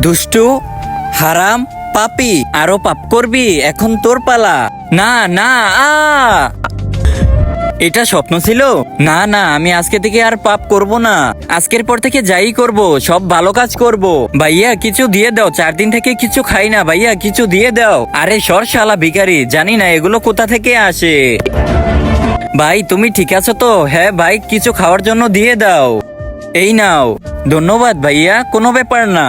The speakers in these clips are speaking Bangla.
দুষ্টু, হারাম, পাপী, আরো পাপ করবি? এখন তোর পালা। না না, এটা স্বপ্ন ছিল। না না, আমি আজকে থেকে আর পাপ করব না। আজকের পর থেকে যাই করব সব ভালো কাজ করব। ভাইয়া কিছু দিয়ে দাও, 4 দিন থেকে কিছু খাই না। ভাইয়া কিছু দিয়ে দাও। আরে সর শালা ভিখারি, জানি না এগুলো কোথা থেকে আসে। ভাই তুমি ঠিক আছো তো? হ্যাঁ ভাই, কিছু খাওয়ার জন্য দিয়ে দাও। এই নাও। ধন্যবাদ ভাইয়া, কোনো ব্যাপার না।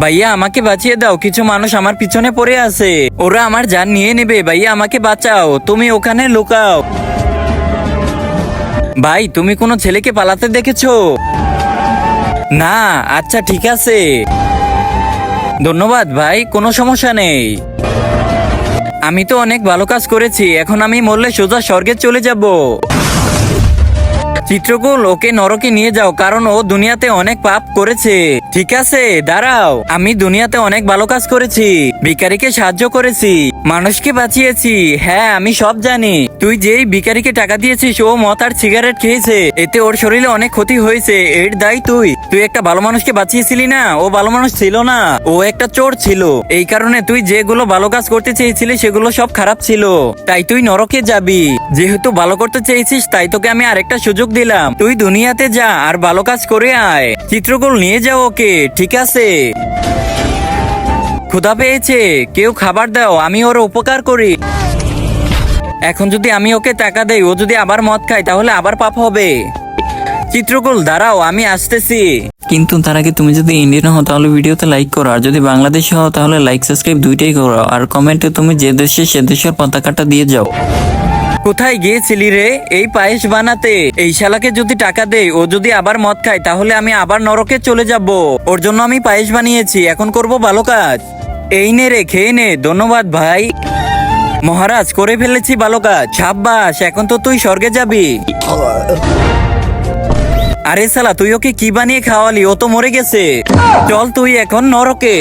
ভাইয়া আমাকে বাঁচিয়ে দাও, কিছু মানুষ আমার পিছনে পড়ে আছে, ওরা আমার জান নিয়ে নেবে। ভাইয়া আমাকে বাঁচাও, তুমি ওখানে লুকাও। ভাই তুমি কোনো ছেলেকে পালাতে দেখেছো? না, আচ্ছা ঠিক আছে। ধন্যবাদ ভাই, কোনো সমস্যা নেই। আমি তো অনেক ভালো কাজ করেছি, এখন আমি মরলে সোজা স্বর্গে চলে যাব। চিত্রকুল, ওকে নরকে নিয়ে যাও, কারণ ও দুনিয়াতে অনেক পাপ করেছে। ঠিক আছে দাঁড়াও, আমি দুনিয়াতে অনেক ভালো কাজ করেছি, ভিখারিকে সাহায্য করেছি, মানুষকে বাঁচিয়েছি। হ্যাঁ আমি সব জানি। তুই যেই ভিখারিকে টাকা দিয়েছিস ও মদ আর সিগারেট খেয়েছে, এতে ওর শরীরে অনেক ক্ষতি হয়েছে। এর দায়ী তুই। তুই একটা ভালো মানুষকে বাঁচিয়েছিলি না, ও ভালো মানুষ ছিল না, ও একটা চোর ছিল। এই কারণে তুই যেগুলো ভালো কাজ করতে চেয়েছিলি সেগুলো সব খারাপ ছিল, তাই তুই নরকে যাবি। যেহেতু ভালো করতে চেয়েছিস তাই তোকে আমি আরেকটা সুযোগ দিলাম, তুই দুনিয়াতে যা আর ভালো কাজ করে আয়। চিত্রকুল নিয়ে যাও ওকে, ঠিক আছে? ক্ষুধা পেয়েছে, কেউ খাবার দাও, আমি ওর উপকার করি। এখন যদি আমি ওকে টাকা দেই, ও যদি আবার মদ খায় তাহলে আবার পাপ হবে। চিত্রকুল দাঁড়াও, আমি আসতেছি। কিন্তু তার আগে তুমি যদি ইন্ডিয়ান হও তাহলে ভিডিওতে লাইক করো, আর যদি বাংলাদেশি হও তাহলে লাইক সাবস্ক্রাইব দুইটাই করো, আর কমেন্টে তুমি যে দেশে সে দেশের পতাকাটা দিয়ে যাও। কোথায় গিয়েছিলি রে এই পায়েস বানাতে? এই শালাকে যদি টাকা দেই, ও যদি আবার মদ খায় তাহলে আমি আবার নরকে চলে যাব। ওর জন্য আমি পায়েস বানিয়েছি, এখন করব ভালো কাজ। এই নে রে, খেয়ে নে। ধন্যবাদ ভাই। মহারাজ, করে ফেলেছি ভালো কাজ। সাব্বাস, এখন তো তুই স্বর্গে যাবি। আরে শালা, তুই ওকে কি বানিয়ে খাওয়ালি? ও তো মরে গেছে। চল তুই এখন নরকে।